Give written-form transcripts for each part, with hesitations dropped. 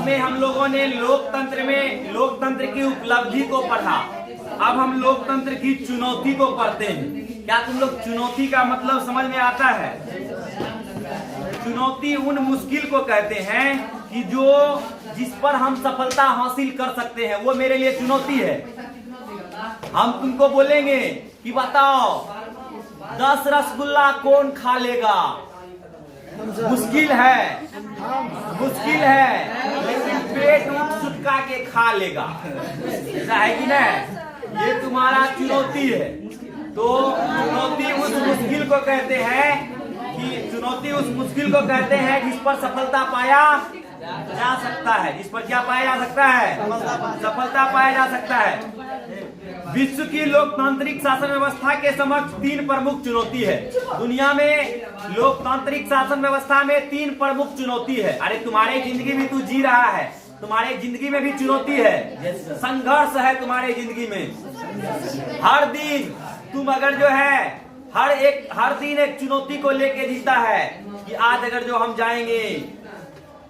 में हम लोगों ने लोकतंत्र की उपलब्धि को पढ़ा। अब हम लोकतंत्र की चुनौती को पढ़ते हैं। क्या तुम लोग चुनौती का मतलब समझ में आता है? चुनौती उन मुश्किल को कहते हैं कि जिस पर हम सफलता हासिल कर सकते हैं, वो मेरे लिए चुनौती है। हम तुमको बोलेंगे कि बताओ 10 रसगुल्ला कौन खा लेगा? मुश्किल है, लेकिन पेट सुटका के खा लेगा, ऐसा है कि नहीं? ये तुम्हारा चुनौती है। तो चुनौती उस मुश्किल को कहते हैं जिस पर सफलता पाया जा सकता है। जिस पर क्या पाया जा सकता है? सफलता पाया जा सकता है। विश्व की लोकतांत्रिक शासन व्यवस्था के समक्ष 3 प्रमुख चुनौती है। दुनिया में लोकतांत्रिक शासन व्यवस्था में 3 प्रमुख चुनौती है। अरे तुम्हारे जिंदगी में तू जी रहा है, तुम्हारे जिंदगी में भी चुनौती है, संघर्ष है तुम्हारे जिंदगी में। हर दिन तुम अगर जो है हर दिन एक चुनौती को लेके जीता है कि आज अगर जो हम जाएंगे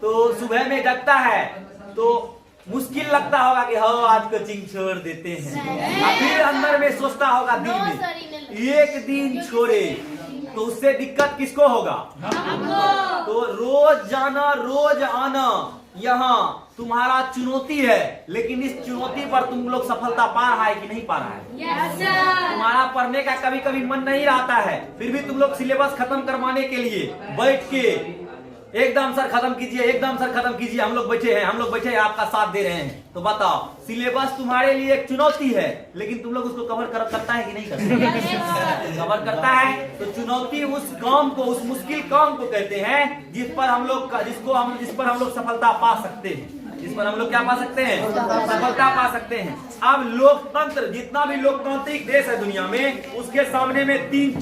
तो सुबह में जगता है तो मुश्किल लगता होगा कि हाँ आज कोचिंग छोड़ देते हैं। फिर अंदर में सोचता होगा दिल में एक दिन छोड़े तो उससे दिक्कत किसको होगा? तो रोज जाना रोज आना यहाँ तुम्हारा चुनौती है। लेकिन इस चुनौती पर तुम लोग सफलता पा रहा है कि नहीं पा रहा है? तुम्हारा पढ़ने का कभी कभी मन नहीं रहता है, फिर भी तुम लोग सिलेबस खत्म करवाने के लिए बैठ के एकदम सर खत्म कीजिए, हम लोग बैठे हैं आपका साथ दे रहे हैं। तो बताओ सिलेबस तुम्हारे लिए एक चुनौती है, लेकिन तुम लोग उसको कवर करता है कि नहीं करता? कवर करता है। तो चुनौती उस मुश्किल काम को कहते हैं जिस पर हम लोग सफलता पा सकते हैं। जिस पर हम लोग क्या पा सकते हैं? सफलता पा सकते हैं। अब लोकतंत्र, जितना भी लोकतांत्रिक देश है दुनिया में, उसके सामने में 3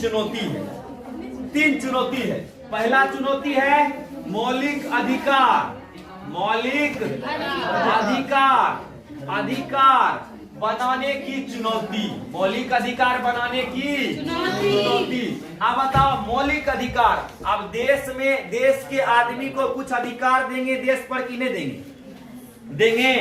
चुनौती है। पहला चुनौती है मौलिक अधिकार बनाने की चुनौती। मौलिक अधिकार बनाने की चुनौती। अब बताओ मौलिक अधिकार, अब देश के आदमी को कुछ अधिकार देंगे देश पर कि नहीं देंगे?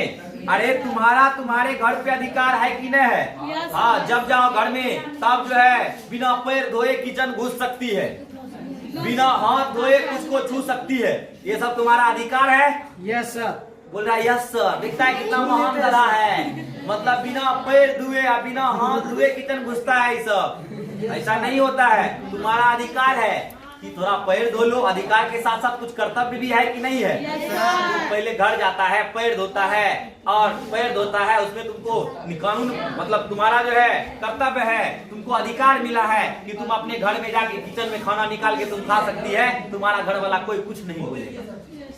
अरे तुम्हारे घर पे अधिकार है कि नहीं है? हाँ, जब जाओ घर में तब जो है बिना पैर धोए किचन घुस सकती है, बिना हाथ धोए उसको छू सकती है। ये सब तुम्हारा अधिकार है? Yes sir. बोल रहा है यस सर। देखता है कितना महान लड़ा है, मतलब बिना पैर धुए या बिना हाथ धुए किचन घुसता है। ये सब ऐसा नहीं होता है। तुम्हारा अधिकार है कि थोड़ा पैर धो लो। अधिकार के साथ साथ कुछ कर्तव्य भी है कि नहीं है? पहले घर जाता है, पैर धोता है, और पैर धोता है उसमें तुमको कानून, मतलब तुम्हारा जो है कर्तव्य है, तुमको अधिकार मिला है कि तुम अपने घर में जाके किचन में खाना निकाल के तुम खा सकती है। तुम्हारा घर वाला कोई कुछ नहीं बोलेगा।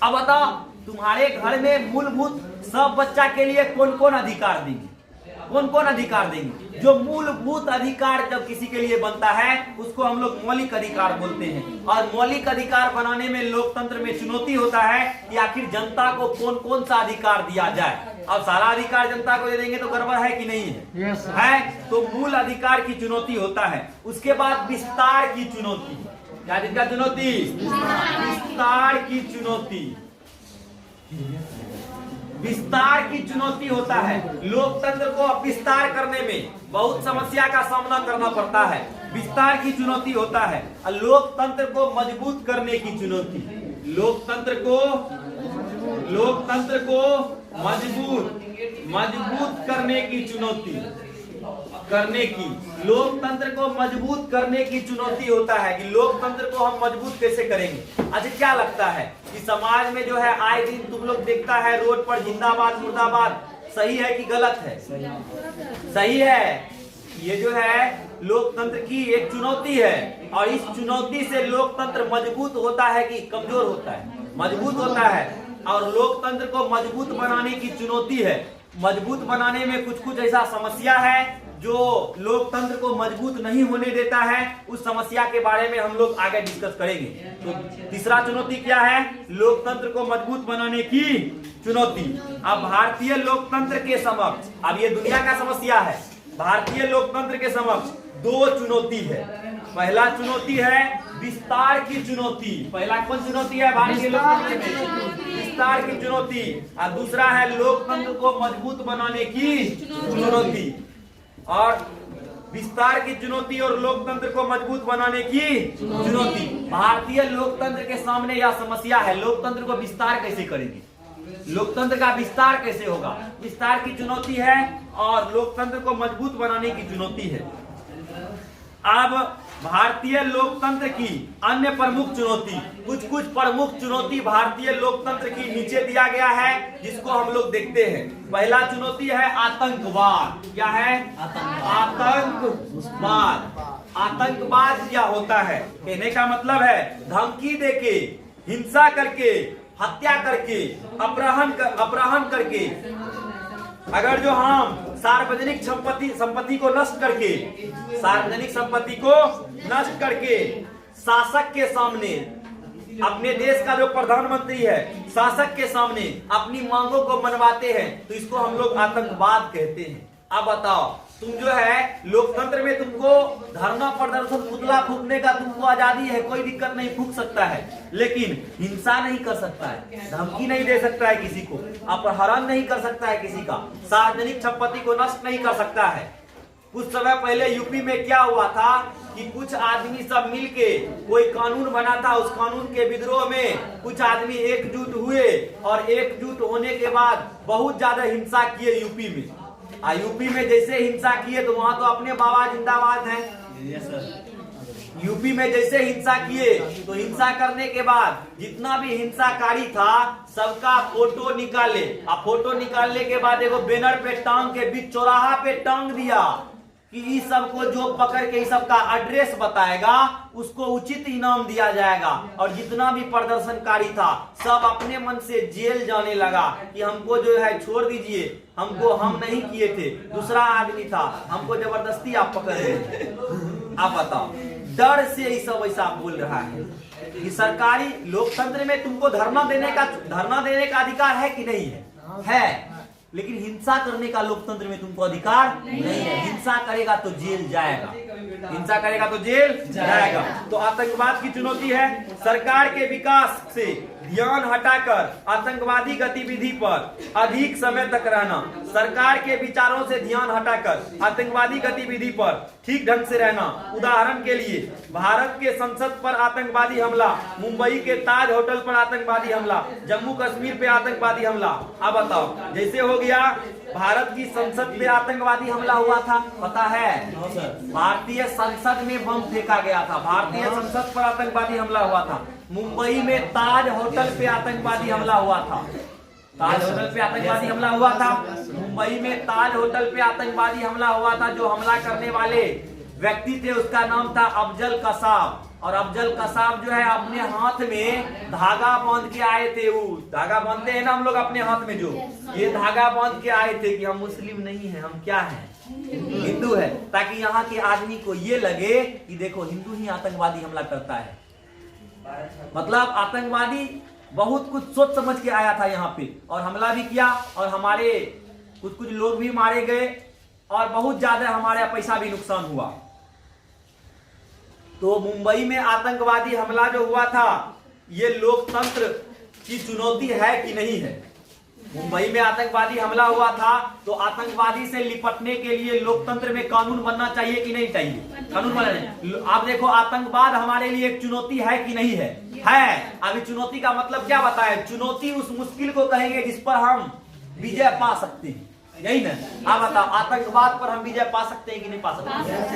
अब बताओ तुम्हारे घर में मूलभूत सब बच्चा के लिए कौन कौन अधिकार देंगे? जो मूलभूत अधिकार जब किसी के लिए बनता है उसको हम लोग मौलिक अधिकार बोलते हैं। और मौलिक अधिकार बनाने में लोकतंत्र में चुनौती होता है कि आखिर जनता को कौन कौन सा अधिकार दिया जाए। अब सारा अधिकार जनता को दे देंगे तो गड़बड़ है कि नहीं है? है। तो मूल अधिकार की चुनौती होता है। उसके बाद विस्तार की चुनौती। क्या जिसका चुनौती? विस्तार की चुनौती होता है। लोकतंत्र को विस्तार करने में बहुत समस्या का सामना करना पड़ता है। विस्तार की चुनौती होता है। लोकतंत्र को मजबूत करने की चुनौती। लोकतंत्र को मजबूत करने की चुनौती। लोकतंत्र को मजबूत करने की चुनौती होता है कि लोकतंत्र को हम मजबूत कैसे करेंगे। अच्छा, क्या लगता है कि समाज में जो है आए दिन तुम लोग देखता है रोड पर जिंदाबाद मुर्दाबाद, सही है कि गलत है? सही है। ये जो है लोकतंत्र की एक चुनौती है, और इस चुनौती से लोकतंत्र मजबूत होता है कि कमजोर होता है? मजबूत होता है। और लोकतंत्र को मजबूत बनाने की चुनौती है। मजबूत बनाने में कुछ ऐसा समस्या है जो लोकतंत्र को मजबूत नहीं होने देता है। उस समस्या के बारे में हम लोग आगे डिस्कस करेंगे। तो तीसरा चुनौती क्या है? लोकतंत्र को मजबूत बनाने की चुनौती। अब भारतीय लोकतंत्र के समक्ष, अब ये दुनिया का समस्या है, भारतीय लोकतंत्र के समक्ष 2 चुनौती है। पहला चुनौती है विस्तार की चुनौती। पहला कौन चुनौती है भारतीय लोकतंत्र में? विस्तार की चुनौती। और दूसरा है लोकतंत्र को मजबूत बनाने की चुनौती। और विस्तार की चुनौती और लोकतंत्र को मजबूत बनाने की चुनौती। भारतीय लोकतंत्र के सामने यह समस्या है, लोकतंत्र को विस्तार कैसे करेंगे, लोकतंत्र का विस्तार कैसे होगा। विस्तार की चुनौती है और लोकतंत्र को मजबूत बनाने की चुनौती है। अब भारतीय लोकतंत्र की अन्य प्रमुख चुनौती, कुछ प्रमुख चुनौती भारतीय लोकतंत्र की नीचे दिया गया है, जिसको हम लोग देखते हैं। पहला चुनौती है आतंकवाद। क्या है? आतंकवाद। आतंकवाद क्या होता है? कहने का मतलब है धमकी देके, हिंसा करके, हत्या करके, अपहरण करके, अगर जो हम सार्वजनिक संपत्ति को नष्ट करके, सार्वजनिक संपत्ति को नष्ट करके शासक के सामने, अपने देश का जो प्रधानमंत्री है शासक के सामने अपनी मांगों को मनवाते हैं, तो इसको हम लोग आतंकवाद कहते हैं। अब बताओ, तुम जो है लोकतंत्र में तुमको धरना प्रदर्शन पुतला फूकने का तुमको आजादी है, कोई दिक्कत नहीं, फूक सकता है, लेकिन हिंसा नहीं कर सकता है, धमकी नहीं दे सकता है किसी को, अपहरण नहीं कर सकता है किसी का, सार्वजनिक संपत्ति को नष्ट नहीं कर सकता है। कुछ समय पहले यूपी में क्या हुआ था कि कुछ आदमी सब मिलके कोई कानून बना था, उस कानून के विद्रोह में कुछ आदमी एकजुट हुए और एकजुट होने के बाद बहुत ज्यादा हिंसा किए यूपी में। यूपी में जैसे हिंसा किए तो वहां तो अपने बाबा जिंदाबाद हैं। यूपी में जैसे हिंसा किए तो हिंसा करने के बाद जितना भी हिंसाकारी था सबका फोटो निकाले, और फोटो निकालने के बाद एगो बैनर पे टांग के बीच चौराहा पे टांग दिया कि इस सबको जो पकड़ के इस सबका एड्रेस बताएगा उसको उचित इनाम दिया जाएगा। और जितना भी प्रदर्शनकारी था सब अपने मन से जेल जाने लगा कि हमको जो है छोड़ दीजिए, हमको, हम नहीं किए थे, दूसरा आदमी था, हमको जबरदस्ती आप पकड़ रहे थे। आप बताओ, डर से ये सब ऐसा बोल रहा है कि सरकारी लोकतंत्र में तुमको धरना देने का अधिकार है कि नहीं है? है, लेकिन हिंसा करने का लोकतंत्र में तुमको अधिकार नहीं है। हिंसा करेगा तो जेल जाएगा, हिंसा करेगा तो जेल जाएगा। तो आतंकवाद की चुनौती है सरकार के विकास से ध्यान हटाकर आतंकवादी गतिविधि पर अधिक समय तक रहना, सरकार के विचारों से ध्यान हटाकर आतंकवादी गतिविधि पर ठीक ढंग से रहना। उदाहरण के लिए भारत के संसद पर आतंकवादी हमला, मुंबई के ताज होटल पर आतंकवादी हमला, जम्मू कश्मीर पे आतंकवादी हमला। अब बताओ, जैसे हो गया भारत की संसद पे आतंकवादी हमला हुआ था, पता है? भारतीय संसद में बम फेंका गया था, भारतीय संसद पर आतंकवादी हमला हुआ था। मुंबई में ताज होटल पे आतंकवादी हमला हुआ था, ताज होटल पे आतंकवादी हमला हुआ था। मुंबई में ताज होटल पे आतंकवादी हमला हुआ था। जो हमला करने वाले व्यक्ति थे उसका नाम था अफजल कसाब, और अफजल कसाब जो है अपने हाथ में धागा बांध के आए थे। वो धागा बांधते हैं ना हम लोग अपने हाथ में, जो ये धागा बांध के आए थे कि हम मुस्लिम नहीं हैं, हम क्या हैं, हिंदू है, ताकि यहाँ के आदमी को ये लगे कि देखो हिंदू ही आतंकवादी हमला करता है। मतलब आतंकवादी बहुत कुछ सोच समझ के आया था यहाँ पे और हमला भी किया, और हमारे कुछ लोग भी मारे गए और बहुत ज्यादा हमारा पैसा भी नुकसान हुआ। तो मुंबई में आतंकवादी हमला जो हुआ था, ये लोकतंत्र की चुनौती है कि नहीं है? मुंबई में आतंकवादी हमला हुआ था, तो आतंकवादी से निपटने के लिए लोकतंत्र में कानून बनना चाहिए कि नहीं चाहिए? कानून बनना चाहिए। आप देखो, आतंकवाद हमारे लिए एक चुनौती है कि नहीं है? है। अभी चुनौती का मतलब क्या बताए? चुनौती उस मुश्किल को कहेंगे जिस पर हम विजय पा सकते हैं, यही ना? आप बताओ, आतंकवाद पर हम विजय पा सकते हैं कि नहीं पा सकते?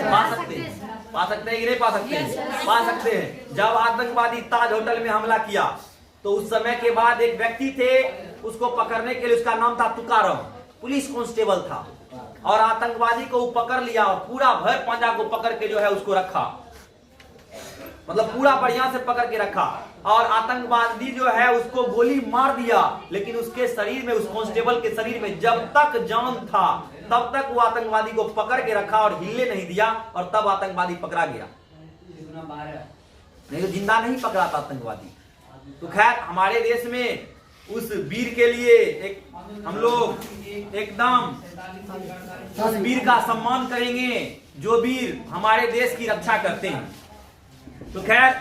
पा सकते हैं। पा सकते हैं कि नहीं पा सकते हैं? पा सकते हैं। जब आतंकवादी ताज होटल में हमला किया तो उस समय के बाद एक व्यक्ति थे, उसको पकड़ने के लिए, उसका नाम था तुकाराम, पुलिस कांस्टेबल था, और आतंकवादी को वो पकड़ लिया और पूरा भर पंजा को पकड़ के जो है उसको रखा, मतलब पूरा बढ़िया से पकड़ के रखा, और आतंकवादी जो है उसको गोली मार दिया। लेकिन उसके शरीर में, उस कांस्टेबल के शरीर में जब तक जान था तब तक वो आतंकवादी को पकड़ के रखा और हिलने नहीं दिया, और तब आतंकवादी पकड़ा गया। नहीं तो जिंदा नहीं पकड़ा था आतंकवादी। तो खैर, हमारे देश में उस वीर के लिए हम लोग एकदम उस वीर का सम्मान करेंगे जो वीर हमारे देश की रक्षा करते हैं। तो खैर,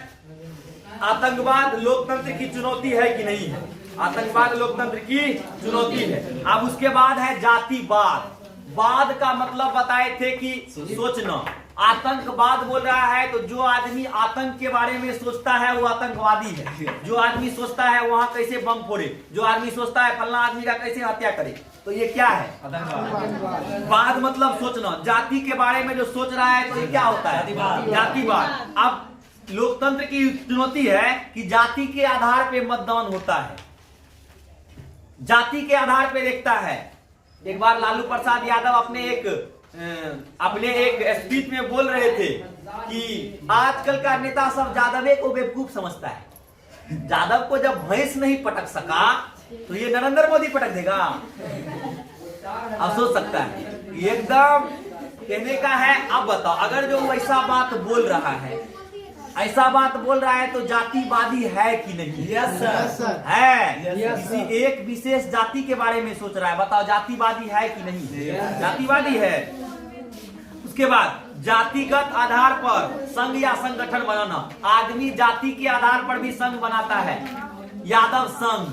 आतंकवाद लोकतंत्र की चुनौती है कि नहीं है? आतंकवाद लोकतंत्र की चुनौती है। अब उसके बाद है जातिवाद। वाद का मतलब बताए थे कि सोचना। आतंकवाद बोल रहा है तो जो आदमी आतंक के बारे में सोचता है वो आतंकवादी है। जो आदमी सोचता है वहां कैसे बम फोड़े, जो आदमी सोचता है फलना आदमी का कैसे हत्या करे, तो ये क्या है? आतंकवाद। वाद मतलब सोचना। जाति के बारे में जो सोच रहा है तो ये क्या होता है? जातिवाद। अब लोकतंत्र की चुनौती है कि जाति के आधार पे मतदान होता है, जाति के आधार पे देखता है। एक बार लालू प्रसाद यादव अपने एक स्पीच में बोल रहे थे कि आजकल का नेता सब यादव को बेवकूफ समझता है। यादव को जब भैंस नहीं पटक सका तो ये नरेंद्र मोदी पटक देगा? अब सोच सकता है, एकदम कहने का है। अब बताओ, अगर जो ऐसा बात बोल रहा है, ऐसा बात बोल रहा है तो जातिवादी है कि नहीं? यस सर है। किसी एक विशेष जाति के बारे में सोच रहा है, बताओ जातिवादी है कि नहीं? जातिवादी है। उसके बाद जातिगत आधार पर संघ या संगठन बनाना। आदमी जाति के आधार पर भी संघ बनाता है। यादव संघ,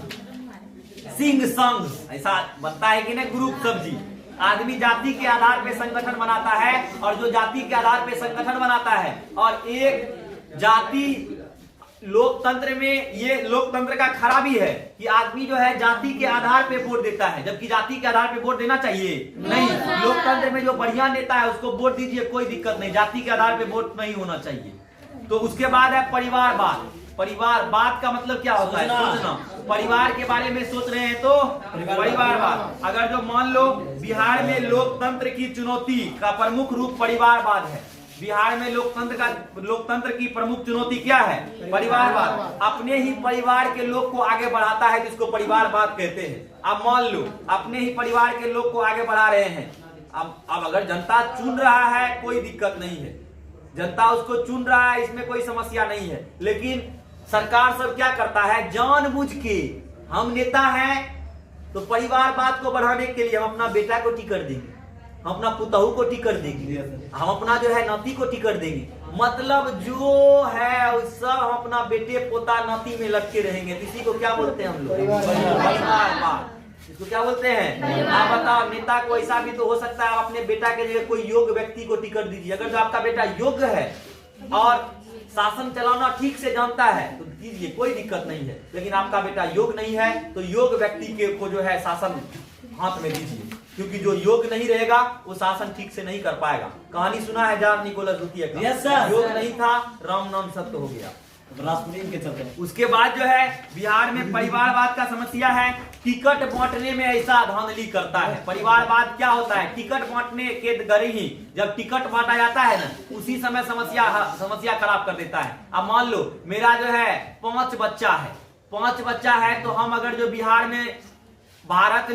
सिंह संघ, ऐसा बनता है कि नहीं? ग्रुप सब्जी। आदमी जाति के आधार पे संगठन बनाता है, और जो जाति के आधार पे संगठन बनाता है, और एक जाति लोकतंत्र में, ये लोकतंत्र का खराबी है कि आदमी जो है जाति के आधार पे वोट देता है, जबकि जाति के आधार पे वोट देना चाहिए नहीं। लोकतंत्र में जो बढ़िया नेता है उसको वोट दीजिए, कोई दिक्कत नहीं, जाति के आधार पे वोट नहीं होना चाहिए। तो उसके बाद है परिवारवाद। परिवारवाद का मतलब क्या होता है? सोचना। परिवार के बारे में सोच रहे हैं तो परिवारवाद। अगर जो मान लो बिहार में लोकतंत्र की चुनौती का प्रमुख रूप परिवारवाद है, बिहार में लोकतंत्र की प्रमुख चुनौती क्या है? परिवारवाद। अपने ही परिवार के लोग को आगे बढ़ाता है, जिसको परिवारवाद कहते हैं। अब मान लो अपने ही परिवार के लोग को आगे बढ़ा रहे हैं। अब अगर जनता चुन रहा है कोई दिक्कत नहीं है, जनता उसको चुन रहा है, इसमें कोई समस्या नहीं है। लेकिन सरकार सब क्या करता है? जानबूझ के, हम नेता हैं तो परिवारवाद को बढ़ाने के लिए हम अपना बेटा को टिकट देंगे, हम अपना पुतहू को टिकट देंगे, हम अपना जो है नाती को टिकट देंगे। मतलब जो है सब हम अपना बेटे पोता नाती में लटके रहेंगे। इसी को क्या बोलते हैं हम लोग? परिवारवाद। इसको क्या बोलते हैं? आप बताओ, नेता को ऐसा भी तो हो सकता है आप अपने बेटा के जगह कोई योग्य व्यक्ति को टिकट दीजिए। अगर जो आपका बेटा योग्य है और शासन चलाना ठीक से जानता है तो दीजिए, कोई दिक्कत नहीं है। लेकिन आपका बेटा योग्य नहीं है तो योग्य व्यक्ति को जो है शासन हाथ में दीजिए, क्योंकि जो योग्य नहीं रहेगा वो शासन ठीक से नहीं कर पाएगा। कहानी सुना है जॉन निकोलस द्वितीय का? Yes sir. योग्य नहीं था, राम नाम सत्य हो गया। राष्ट्रपति के चलते। उसके बाद जो है बिहार में परिवारवाद का समस्या है। टिकट बांटने में ऐसा धांधली करता है। परिवारवाद क्या होता है? टिकट बांटने के गरी ही जब टिकट बांटा जाता है ना, उसी समय समस्या खराब कर देता है। अब मान लो मेरा जो है 5 बच्चा है, तो हम अगर जो बिहार में भारत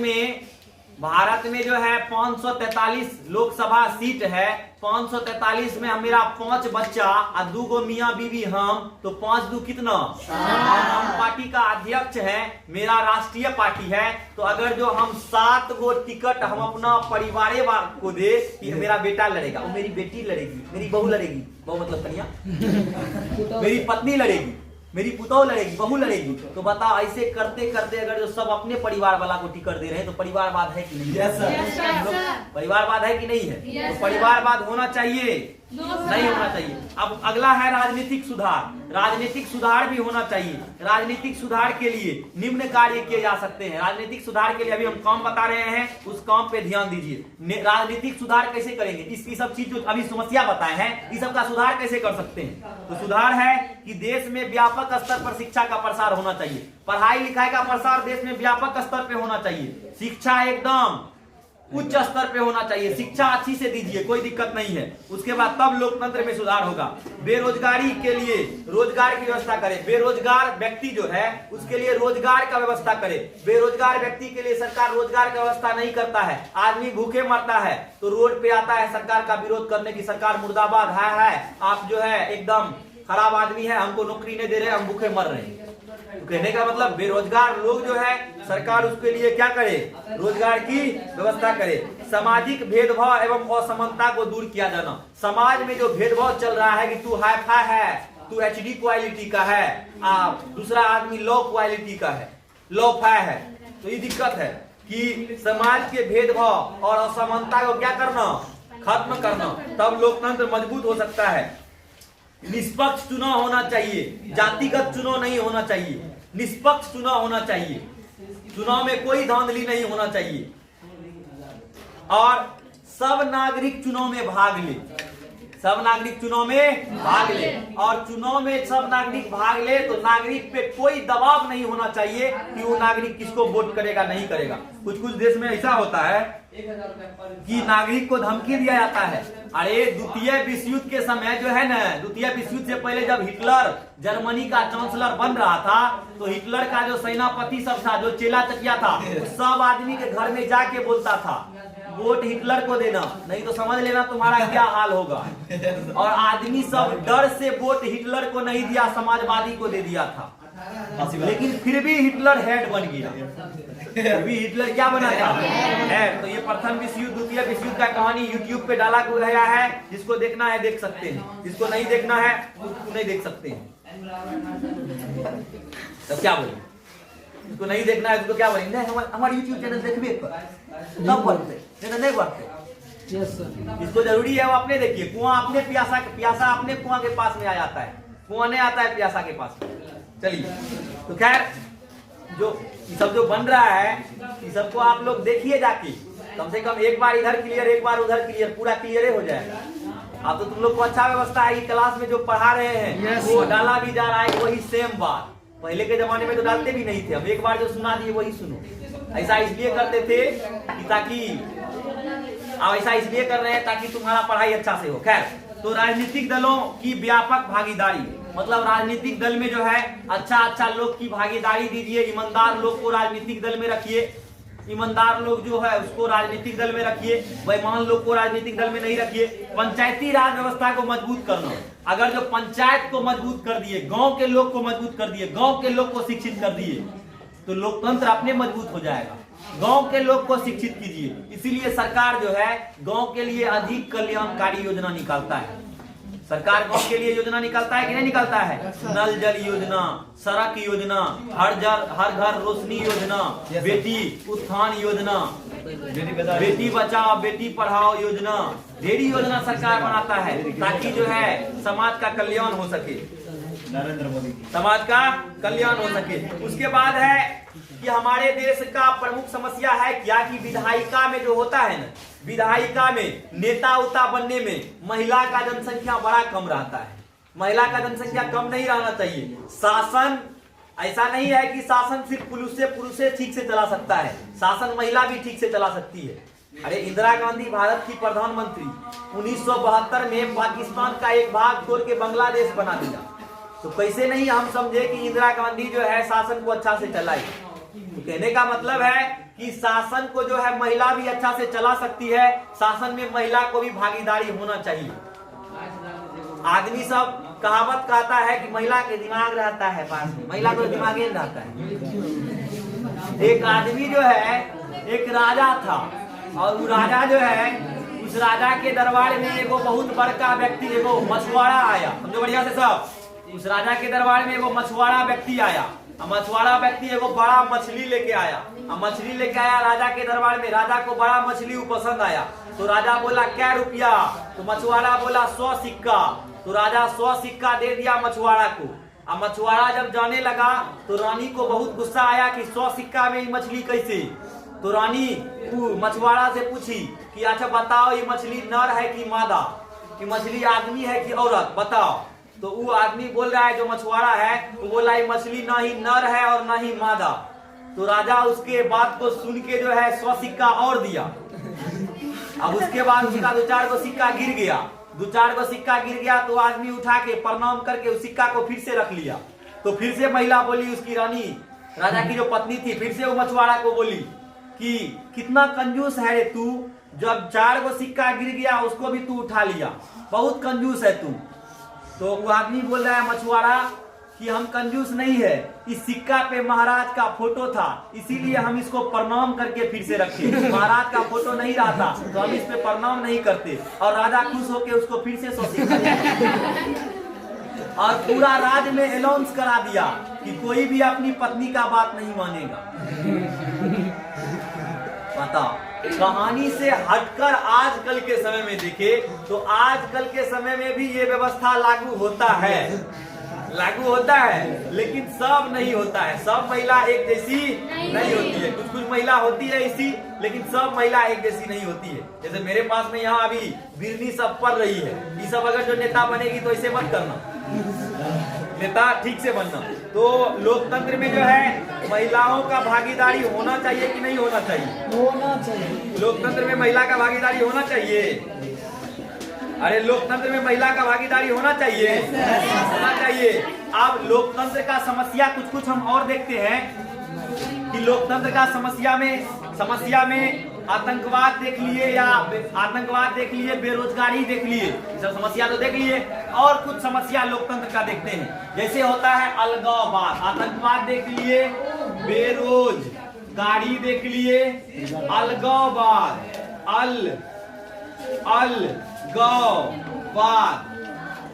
में जो है 543 लोकसभा सीट है, 543 में मेरा 5 बच्चा और 2 गो मियाँ बीवी, हम तो 5 दू कितना? हम पार्टी का अध्यक्ष है, मेरा राष्ट्रीय पार्टी है, तो अगर जो हम 7 गो टिकट हम अपना परिवार को दे कि मेरा बेटा लड़ेगा, वो मेरी बेटी लड़ेगी, मेरी बहू लड़ेगी, बहू मतलब कन्या, मेरी पत्नी लड़ेगी, मेरी पुतौह लड़ेगी, बहू लड़ेगी, तो बताओ ऐसे करते करते अगर जो सब अपने परिवार वाला को टिकट दे रहे हैं तो परिवारवाद है कि नहीं? Yes sir. परिवारवाद है कि नहीं है? तो परिवारवाद होना चाहिए, नहीं होना चाहिए। अब अगला है राजनीतिक सुधार। राजनीतिक सुधार भी होना चाहिए। राजनीतिक सुधार के लिए निम्न कार्य किए जा सकते हैं। राजनीतिक सुधार के लिए अभी हम काम बता रहे हैं, उस काम पे ध्यान दीजिए। राजनीतिक सुधार कैसे करेंगे? इसकी सब चीज जो अभी समस्या बताए हैं, इस सब का सुधार कैसे कर सकते हैं? तो सुधार है कि देश में व्यापक स्तर पर शिक्षा का प्रसार होना चाहिए। पढ़ाई लिखाई का प्रसार देश में व्यापक स्तर पे होना चाहिए। शिक्षा एकदम उच्च स्तर पे होना चाहिए। शिक्षा अच्छी से दीजिए, कोई दिक्कत नहीं है। उसके बाद तब लोकतंत्र में सुधार होगा। बेरोजगारी के लिए रोजगार की व्यवस्था करें। बेरोजगार व्यक्ति जो है उसके लिए रोजगार का व्यवस्था करें। बेरोजगार व्यक्ति के लिए सरकार रोजगार का व्यवस्था नहीं करता है, आदमी भूखे मरता है तो रोड पे आता है सरकार का विरोध करने की, सरकार मुर्दाबाद है, आप जो है एकदम खराब आदमी है, हमको नौकरी नहीं दे रहे, हम भूखे मर रहे हैं। तो कहने का मतलब बेरोजगार लोग जो है सरकार उसके लिए क्या करे? रोजगार की व्यवस्था करे। सामाजिक भेदभाव एवं असमानता को दूर किया जाना। समाज में जो भेदभाव चल रहा है कि तू हाई फाई है, तू एचडी क्वालिटी का है, दूसरा आदमी लो क्वालिटी का है, लो फाय है। तो ये दिक्कत है कि समाज के भेदभाव और असमानता को क्या करना, खत्म करना, तब लोकतंत्र मजबूत हो सकता है। निष्पक्ष चुनाव होना चाहिए, जातिगत चुनाव नहीं होना चाहिए, निष्पक्ष चुनाव होना चाहिए, चुनाव में कोई धांधली नहीं होना चाहिए और सब नागरिक चुनाव में भाग ले, सब नागरिक चुनाव में भाग ले। और चुनाव में सब नागरिक भाग ले तो नागरिक पे कोई दबाव नहीं होना चाहिए कि वो नागरिक किसको वोट करेगा नहीं करेगा। कुछ कुछ देश में ऐसा होता है कि नागरिक को धमकी दिया जाता है। अरे द्वितीय विश्व युद्ध के समय जो है ना, द्वितीय विश्व युद्ध से पहले जब हिटलर जर्मनी का चांसलर बन रहा था तो हिटलर का जो सेनापति सब था, जो चेला चकिया था, सब आदमी के घर में जाके बोलता था वोट हिटलर को देना, नहीं तो समझ लेना तुम्हारा क्या हाल होगा। और आदमी सब डर से वोट हिटलर को नहीं दिया, समाजवादी को दे दिया था। लेकिन फिर भी हिटलर हेड बन गया, फिर भी हिटलर क्या बना था, हेड। तो ये प्रथम विश्व युद्ध, द्वितीय विश्व युद्ध का कहानी यूट्यूब पे डाला गया है, जिसको देखना है देख सकते हैं, जिसको नहीं देखना है उसको नहीं देख सकते हैं। तो क्या बोले, इसको नहीं देखना है तो क्या बोलेंगे, हमारे यूट्यूब चैनल देखिए तब पढ़ते, नहीं पढ़ते। इसको जरूरी है वो अपने देखिए, कुआं अपने प्यासा अपने कुआं के पास में आ जाता है, कुआं नहीं आता है प्यासा के पास। चलिए, तो खैर जो सब जो बन रहा है इस सबको आप लोग देखिए जाके, कम से कम एक बार इधर क्लियर एक बार उधर क्लियर, पूरा क्लियर हो जाएगा। अब तो तुम लोग को अच्छा व्यवस्था है, क्लास में जो पढ़ा रहे हैं वो डाला भी जा रहा है वही सेम बात। पहले के जमाने में तो डालते भी नहीं थे, अब एक बार जो सुना दिए वही सुनो। ऐसा इसलिए करते थे कि ताकि, अब ऐसा इसलिए कर रहे हैं ताकि तुम्हारा पढ़ाई अच्छा से हो। खैर, तो राजनीतिक दलों की व्यापक भागीदारी, मतलब राजनीतिक दल में जो है अच्छा लोग की भागीदारी दीजिए, ईमानदार लोग को राजनीतिक दल में रखिए, ईमानदार लोग जो है उसको राजनीतिक दल में रखिए, बेईमान लोग को राजनीतिक दल में नहीं रखिए। पंचायती राज व्यवस्था को मजबूत करना, अगर जो पंचायत को मजबूत कर दिए, गांव के लोग को मजबूत कर दिए, गांव के लोग को शिक्षित कर दिए तो लोकतंत्र अपने मजबूत हो जाएगा। गांव के लोग को शिक्षित कीजिए, इसीलिए सरकार जो है गांव के लिए अधिक कल्याणकारी योजना निकालता है। सरकार गांव के लिए योजना निकालता है कि नहीं निकालता है? नल जल योजना, सड़क योजना, हर घर रोशनी योजना, बेटी उत्थान योजना, बेटी बचाओ बेटी पढ़ाओ योजना, ढेरी योजना सरकार बनाता है ताकि जो है समाज का कल्याण हो सके, नरेंद्र मोदी, समाज का कल्याण हो सके। उसके बाद है कि हमारे देश का प्रमुख समस्या है क्या कि विधायिका में जो होता है ना, विधायिका में नेता उता बनने में महिला का जनसंख्या बड़ा कम रहता है। महिला का जनसंख्या कम नहीं रहना चाहिए। शासन ऐसा नहीं है कि शासन सिर्फ पुरुष से ठीक से चला सकता है, शासन महिला भी ठीक से चला सकती है। अरे इंदिरा गांधी भारत की प्रधानमंत्री 1972 में पाकिस्तान का एक भाग छोड़ के बांग्लादेश बना दिया, तो कैसे नहीं हम समझे कि इंदिरा गांधी जो है शासन को अच्छा से चलाई। तो कहने का मतलब है कि शासन को जो है महिला भी अच्छा से चला सकती है, शासन में महिला को भी भागीदारी होना चाहिए। आदमी सब कहावत कहता है कि महिला के दिमाग रहता है पास में, महिला को दिमाग ही रहता है। एक आदमी जो है एक राजा था और वो राजा जो है उस राजा के दरबार में एगो बहुत बड़का व्यक्ति एगो मछुआरा आया, समझो बढ़िया से सब। उस राजा के दरबार में एगो मछुआरा व्यक्ति आया, मछुआरा व्यक्ति एगो बड़ा मछली लेके आया, मछली लेके आया राजा के दरबार में। राजा को बड़ा मछली पसंद आया तो राजा बोला क्या रुपया, तो मछुआरा बोला 100 सिक्का। तो राजा 100 सिक्का दे दिया मछुआरा को। अब मछुआरा जब जाने लगा तो रानी को बहुत गुस्सा आया कि 100 सिक्का में ये मछली कैसे। तो रानी मछुआरा से पूछी कि अच्छा बताओ ये मछली नर है कि मादा, कि मछली आदमी है कि औरत, बताओ। तो वो आदमी बोल रहा है जो मछुआरा है वो बोला ये मछली ना ही नर है और ना ही मादा। तो राजा उसके बात को सुन के जो है 100 सिक्का और दिया। अब उसके बाद उसका 2-4 गो सिक्का गिर गया, 2-4 गो सिक्का गिर गया तो आदमी उठा के प्रणाम करके उस सिक्का को फिर से रख लिया। तो फिर से महिला बोली, उसकी रानी राजा की जो पत्नी थी, फिर से वो मछुआरा को बोली कि कितना कंजूस है रे तू, जब 4 गो सिक्का गिर गया उसको भी तू उठा लिया, बहुत कंजूस है तू। तो वो आदमी बोल रहा है मछुआरा कि हम कंजूस नहीं है, इस सिक्का पे महाराज का फोटो था इसीलिए हम इसको प्रणाम करके फिर से रखे। महाराज का फोटो नहीं रहता तो हम इस पे प्रणाम नहीं करते। और राजा खुश होके उसको फिर से 100 सिक्का और पूरा राज्य में अनाउंस करा दिया कि कोई भी अपनी पत्नी का बात नहीं मानेगा। बताओ, कहानी से हटकर आजकल के समय में देखे तो आजकल के समय में भी ये व्यवस्था लागू होता है, लेकिन सब नहीं होता है। सब महिला एक जैसी नहीं होती है। कुछ महिला होती है इसी, लेकिन सब महिला एक जैसी नहीं होती है। जैसे मेरे पास में यहाँ अभी बिरनी सब पड़ रही है, ये सब अगर जो नेता बनेगी तो ऐसे मत करना, नेता ठीक से बनना। तो लोकतंत्र में जो है महिलाओं का भागीदारी होना चाहिए कि नहीं होना चाहिए? होना चाहिए। लोकतंत्र में महिला का भागीदारी होना चाहिए। अरे लोकतंत्र में महिला का भागीदारी होना चाहिए, होना चाहिए। अब लोकतंत्र का समस्या कुछ हम और देखते हैं कि लोकतंत्र का समस्या में आतंकवाद देख लिए, बेरोजगारी देख लिए, सब समस्या तो देख लिए। और कुछ समस्या लोकतंत्र का देखते हैं, जैसे होता है अलगाववाद। आतंकवाद देख लिए, बेरोजगारी देख लिए, अलगाववाद,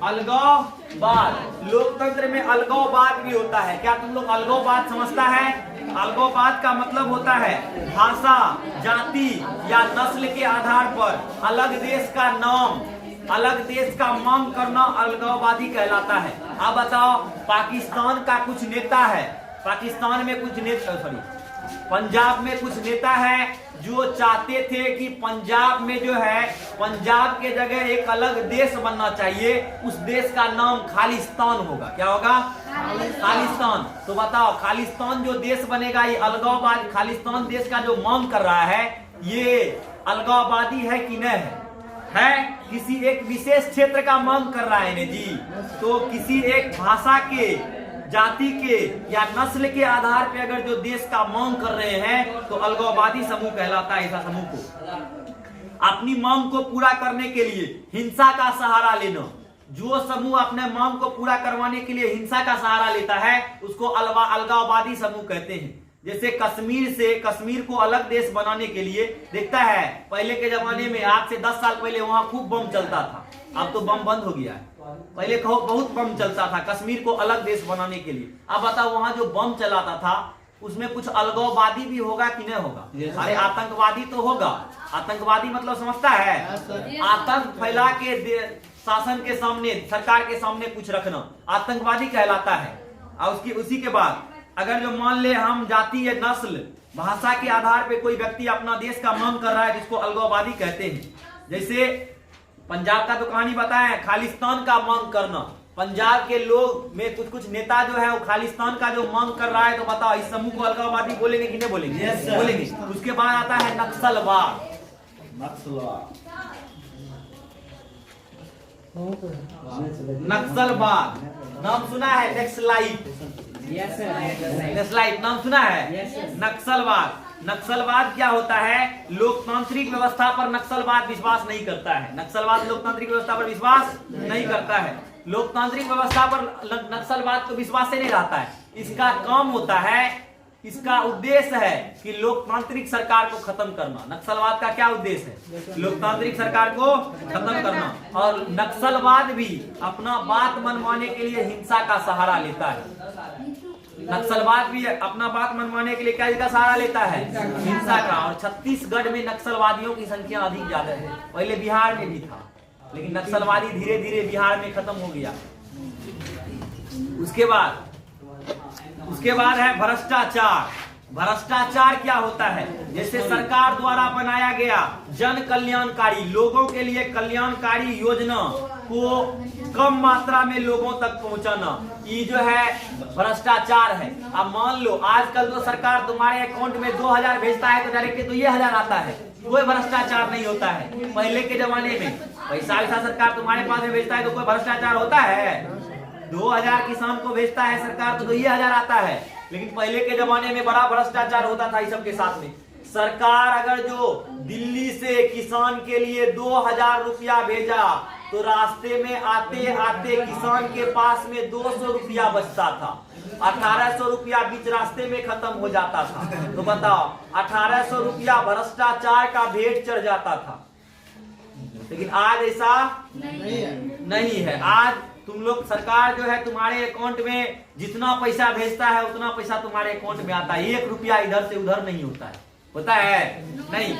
अलगाववाद। लोकतंत्र में अलगाववाद भी होता है। क्या तुम लोग अलगाववाद समझता है? अलगाववाद का मतलब होता है भाषा, जाति या नस्ल के आधार पर अलग देश का नाम, अलग देश का मांग करना अलगाववादी कहलाता है। अब बताओ, पाकिस्तान का कुछ नेता है, पंजाब में कुछ नेता है जो चाहते थे कि पंजाब में जो है, पंजाब के जगह एक अलग देश बनना चाहिए, उस देश का नाम खालिस्तान होगा। क्या होगा? खालिस्तान। तो बताओ, खालिस्तान जो देश बनेगा, ये अलगाववाद खालिस्तान देश का जो मांग कर रहा है, ये अलगाववादी है कि नहीं है? किसी एक विशेष क्षेत्र का मांग कर रहा है जी। तो किसी एक भाषा के, जाति के या नस्ल के आधार पे अगर जो देश का मांग कर रहे हैं तो अलगाववादी समूह कहलाता है। ऐसा समूह को अपनी मांग को पूरा करने के लिए हिंसा का सहारा लेना, जो समूह अपने मांग को पूरा करवाने के लिए हिंसा का सहारा लेता है उसको अलगाववादी समूह कहते हैं। जैसे कश्मीर को अलग देश बनाने के लिए देखता है, पहले के जमाने में, आज से 10 साल पहले वहां खूब बम चलता था, अब तो बम बंद हो गया है। पहले बहुत बम चलता था कश्मीर को अलग देश बनाने के लिए। अब बताओ, वहां जो बम चलाता था उसमें कुछ अलगाववादी भी होगा कि नहीं होगा? अरे आतंकवादी तो होगा। आतंकवादी मतलब समझता है? आतंक फैला के शासन के सामने, सरकार के सामने कुछ रखना आतंकवादी कहलाता है। और उसी के बाद अगर जो मान ले हम जाति या नस्ल, भाषा के आधार पे कोई व्यक्ति अपना देश का मांग कर रहा है, जिसको अलगाववादी कहते हैं। जैसे पंजाब का तो कहानी बताएं, खालिस्तान का मांग करना। पंजाब के लोग में कुछ नेता जो है वो खालिस्तान का जो मांग कर रहा है, तो बताओ इस समूह को अलगाववादी बोलेंगे कि नहीं बोलेंगे? बोलेंगे। उसके बाद आता है नक्सलवाद। नाम सुना है? नक्सलाइट नाम सुना है? नक्सलवाद क्या होता है? लोकतांत्रिक व्यवस्था पर नक्सलवाद विश्वास नहीं करता है। नक्सलवाद लोकतांत्रिक व्यवस्था पर विश्वास नहीं करता है। लोकतांत्रिक व्यवस्था पर नक्सलवाद तो विश्वास से नहीं रहता है। इसका काम होता है, इसका उद्देश्य है कि लोकतांत्रिक सरकार को खत्म करना। नक्सलवाद का क्या उद्देश्य है? लोकतांत्रिक सरकार को खत्म करना। और नक्सलवाद भी अपना बात मनवाने के लिए हिंसा का सहारा लेता है। नक्सलवाद भी अपना बात मनवाने के लिए क्या का सहारा लेता है? हिंसा का। और छत्तीसगढ़ में नक्सलवादियों की संख्या अधिक ज्यादा है। पहले बिहार में भी था, लेकिन नक्सलवादी धीरे धीरे बिहार में खत्म हो गया। उसके बाद है भ्रष्टाचार। भ्रष्टाचार क्या होता है? जैसे सरकार द्वारा बनाया गया जन कल्याणकारी, लोगों के लिए कल्याणकारी योजना को कम मात्रा में लोगों तक पहुंचाना, ये जो है भ्रष्टाचार है। अब मान लो आजकल तो सरकार तुम्हारे अकाउंट में 2000 भेजता है तो डायरेक्ट तो ये 1000 आता है, कोई भ्रष्टाचार नहीं होता है। पहले के जमाने में पैसा सरकार तुम्हारे पास में भेजता है तो कोई भ्रष्टाचार होता है? 2000 किसान को भेजता है सरकार तो ये 1000 आता है। लेकिन पहले के जमाने में बड़ा भ्रष्टाचार होता था इस सब के साथ में। सरकार अगर जो दिल्ली से किसान के लिए 2000 रुपया भेजा तो रास्ते में आते आते किसान के पास में 200 रुपया बचता था। 1800 रुपया बीच रास्ते में खत्म हो जाता था। तो बताओ 1800 रुपया भ्रष्टाचार का भेंट चढ़ जाता था। लेकिन आज ऐसा नहीं है। आज तुम लोग सरकार जो है तुम्हारे अकाउंट में जितना पैसा भेजता है उतना पैसा तुम्हारे अकाउंट में आता है, 1 रुपया इधर से उधर नहीं होता है, होता है नहीं।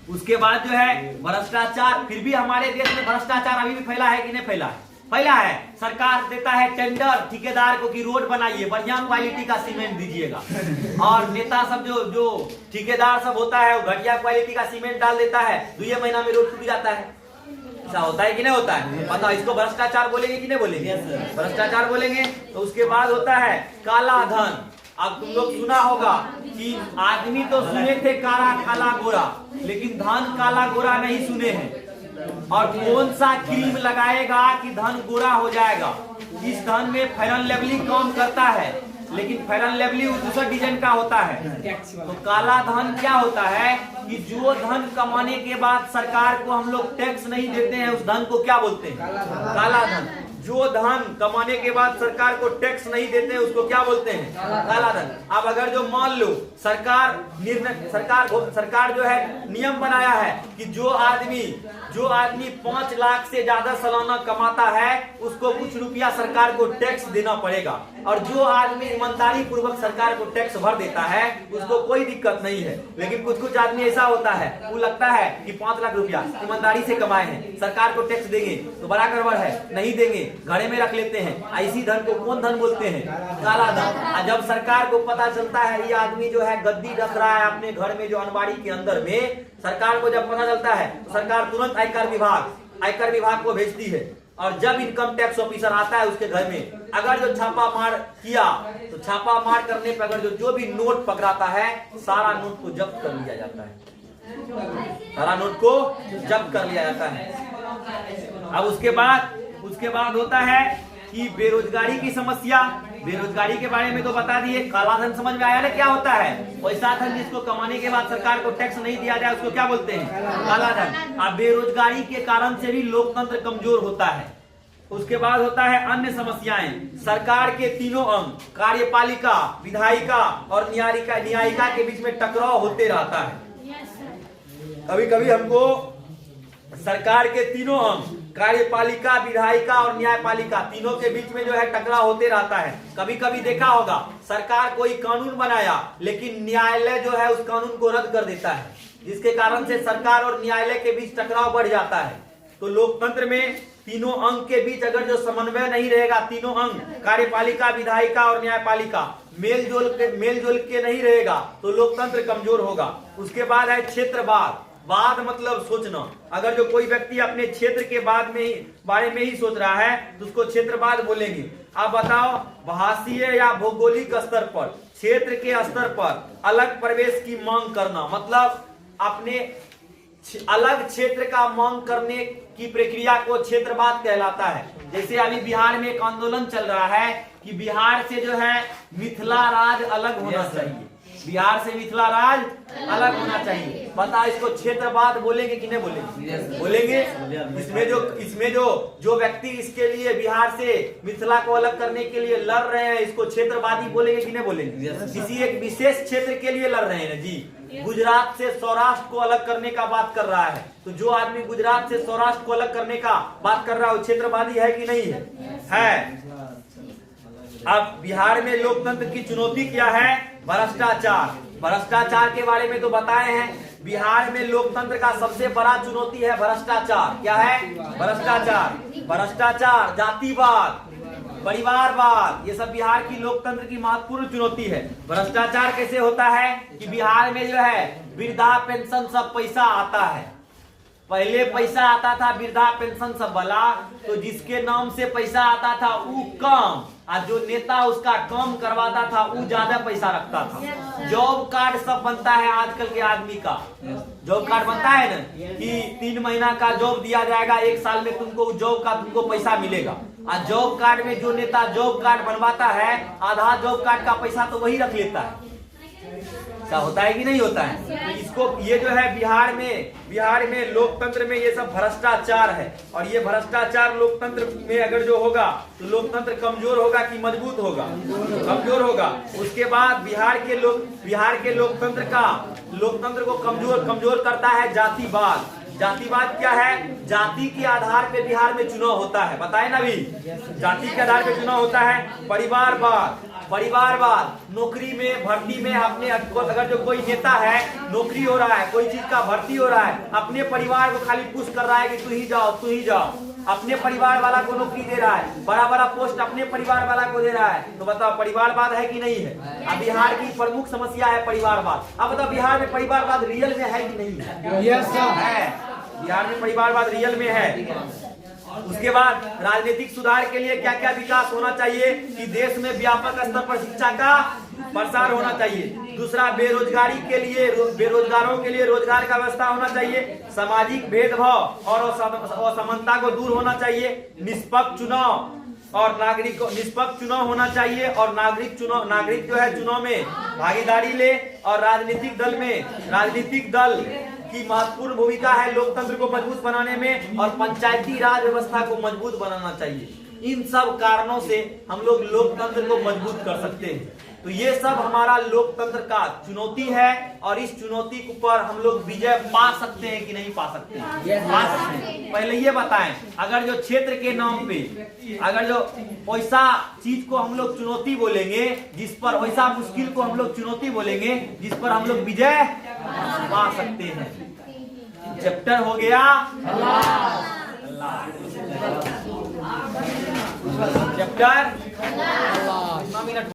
उसके बाद जो है भ्रष्टाचार, फिर भी हमारे देश में भ्रष्टाचार अभी भी फैला है कि नहीं फैला है? फैला है। सरकार देता है टेंडर ठेकेदार को कि रोड बनाइए, बढ़िया क्वालिटी का सीमेंट दीजिएगा, और नेता सब जो ठेकेदार सब होता है वो घटिया क्वालिटी का सीमेंट डाल देता है, 2 महीना में रोड टूट जाता है। ऐसा होता है कि नहीं होता है? बताओ, इसको भ्रष्टाचार बोलेंगे कि नहीं बोलेंगे? भ्रष्टाचार बोलेंगे। तो उसके बाद होता है काला धन। अब तुम लोग सुना होगा कि आदमी तो सुने थे काला काला गोरा, लेकिन धन काला गोरा नहीं सुने हैं। और कौन सा क्रीम लगाएगा कि धन गोरा हो जाएगा? इस धन में फेयर एंड लवली काम करता है, लेकिन फेयर एंड लवली दूसरा डिजाइन का होता है। तो काला धन क्या होता है कि जो धन कमाने के बाद सरकार को हम लोग टैक्स नहीं देते हैं, उस धन को क्या बोलते हैं? काला धन। जो धन कमाने के बाद सरकार को टैक्स नहीं देते हैं उसको क्या बोलते हैं? काला धन। अब अगर जो मान लो सरकार जो है नियम बनाया है कि जो आदमी 5 लाख से ज्यादा सालाना कमाता है उसको कुछ रुपया सरकार को टैक्स देना पड़ेगा, और जो आदमी ईमानदारी पूर्वक सरकार को टैक्स भर देता है उसको कोई दिक्कत नहीं है। लेकिन कुछ आदमी ऐसा होता है, वो लगता है कि 5 लाख रुपया ईमानदारी से कमाए हैं, सरकार को टैक्स देंगे तो बड़ा गड़बड़ है, नहीं देंगे, घरे में रख लेते हैं। ऐसी धन को कौन धन बोलते हैं? काला धन। जब सरकार को पता चलता है ये आदमी जो है गद्दी रख रहा है अपने घर में, जो अनबाड़ी के अंदर में, सरकार को जब पता चलता है तो सरकार तुरंत आयकर विभाग को भेजती है। और जब इनकम टैक्स ऑफिसर आता है उसके घर में, अगर जो छापा मार किया तो छापा मार करने पर अगर जो भी नोट पकड़ाता है सारा नोट को जब्त कर लिया जाता है, सारा नोट को जब्त कर लिया जाता है। अब उसके बाद होता है कि बेरोजगारी की समस्या। बेरोजगारी के बारे में तो बता दिए। काला धन समझ में आया ना क्या होता है? पैसा धन जिसको कमाने के बाद सरकार को टैक्स नहीं दिया जाए उसको क्या बोलते हैं? काला धन। अब बेरोजगारी के कारण से भी लोकतंत्र कमजोर होता है। उसके बाद होता है अन्य समस्याएं। सरकार के तीनों अंग कार्यपालिका, विधायिका और न्यायिका के बीच में टकराव होते रहता है। कभी कभी हमको सरकार के तीनों अंग कार्यपालिका, विधायिका और न्यायपालिका तीनों के बीच में जो है टकराव होते रहता है। कभी कभी देखा होगा सरकार कोई कानून बनाया लेकिन न्यायालय जो है उस कानून को रद्द कर देता है, जिसके कारण से सरकार और न्यायालय के बीच टकराव बढ़ जाता है। तो लोकतंत्र में तीनों अंग के बीच अगर जो समन्वय नहीं रहेगा, तीनों अंग कार्यपालिका, विधायिका और न्यायपालिका मेल जोल के नहीं रहेगा तो लोकतंत्र कमजोर होगा। उसके बाद है क्षेत्रवाद। बाद मतलब सोचना। अगर जो कोई व्यक्ति अपने क्षेत्र के बारे में ही सोच रहा है तो उसको क्षेत्रवाद बोलेंगे। अब बताओ, भाषीय या भौगोलिक स्तर पर, क्षेत्र के स्तर पर अलग प्रवेश की मांग करना, मतलब अपने अलग क्षेत्र का मांग करने की प्रक्रिया को क्षेत्रवाद कहलाता है। जैसे अभी बिहार में एक आंदोलन चल रहा है कि बिहार से जो है मिथिला राज अलग होना चाहिए, बिहार से मिथिला राज अलग होना चाहिए। बता, इसको क्षेत्रवाद बोलेंगे कि नहीं बोलेंगे? बोलेंगे। इसमें जो व्यक्ति इसके लिए बिहार से मिथिला को अलग करने के लिए लड़ रहे हैं, इसको क्षेत्रवादी बोलेंगे कि नहीं बोलेंगे? किसी एक विशेष क्षेत्र के लिए लड़ रहे हैं जी। गुजरात से सौराष्ट्र को अलग करने का बात कर रहा है, तो जो आदमी गुजरात से सौराष्ट्र को अलग करने का बात कर रहा है वो क्षेत्रवादी है कि नहीं है? अब बिहार में लोकतंत्र की चुनौती क्या है? भ्रष्टाचार। भ्रष्टाचार के बारे में तो बताए हैं। बिहार में लोकतंत्र का सबसे बड़ा चुनौती है भ्रष्टाचार। क्या है? भ्रष्टाचार, जातिवाद, परिवारवाद, ये सब बिहार की लोकतंत्र की महत्वपूर्ण चुनौती है। भ्रष्टाचार कैसे होता है कि बिहार में जो है वृद्धा पेंशन सब पैसा आता है। पहले पैसा आता था वृद्धा पेंशन सब वाला, तो जिसके नाम से पैसा आता था वो कम, और जो नेता उसका कम करवाता था वो ज्यादा पैसा रखता था। जॉब कार्ड सब बनता है आजकल के आदमी का। जॉब कार्ड बनता है ना कि 3 महीना का जॉब दिया जाएगा, 1 साल में तुमको पैसा मिलेगा। और जॉब कार्ड में जो नेता जॉब कार्ड बनवाता है आधा जॉब कार्ड का पैसा तो वही रख लेता है। ऐसा होता है कि नहीं होता है? तो इसको ये जो है बिहार में लोकतंत्र में ये सब भ्रष्टाचार है। और ये भ्रष्टाचार लोकतंत्र में अगर जो होगा तो लोकतंत्र कमजोर होगा कि मजबूत होगा? कमजोर होगा। उसके बाद बिहार के लोकतंत्र को कमजोर करता है जातिवाद। जातिवाद क्या है? जाति के आधार पे बिहार में चुनाव होता है, बताए ना भी, जाति के आधार पे चुनाव होता है। परिवारवाद, परिवारवाद नौकरी में भर्ती में अपने अगर जो कोई नेता है नौकरी हो रहा है, कोई चीज का भर्ती हो रहा है, अपने परिवार को खाली पुश कर रहा है कि तू ही जाओ तू ही जाओ, अपने परिवार वाला को नौकरी दे रहा है, बड़ा बड़ा पोस्ट अपने परिवार वाला को दे रहा है, तो बताओ परिवारवाद है कि नहीं है? अब बिहार की प्रमुख समस्या है परिवारवाद। अब बताओ बिहार में परिवारवाद रियल में है कि नहीं है? यस सर है, बिहार में परिवारवाद रियल में है। उसके बाद राजनीतिक सुधार के लिए क्या क्या विकास होना चाहिए कि देश में व्यापक स्तर पर शिक्षा का प्रसार होना चाहिए। दूसरा, बेरोजगारी के लिए बेरोजगारों के लिए रोजगार का व्यवस्था होना चाहिए। सामाजिक भेदभाव और असमानता को दूर होना चाहिए। निष्पक्ष चुनाव और निष्पक्ष चुनाव होना चाहिए और नागरिक जो है चुनाव में भागीदारी ले और राजनीतिक दल की महत्वपूर्ण भूमिका है लोकतंत्र को मजबूत बनाने में और पंचायती राज व्यवस्था को मजबूत बनाना चाहिए। इन सब कारणों से हम लोग लोकतंत्र को मजबूत कर सकते हैं। तो ये सब हमारा लोकतंत्र का चुनौती है और इस चुनौती के ऊपर हम लोग विजय पा सकते हैं कि नहीं पा सकते? पा सकते हैं। पहले ये बताएं, अगर जो क्षेत्र के नाम पे अगर जो वैसा चीज को हम लोग चुनौती बोलेंगे, जिस पर वैसा मुश्किल को हम लोग चुनौती बोलेंगे जिस पर हम लोग विजय पा सकते हैं। चैप्टर हो गया चैप्टर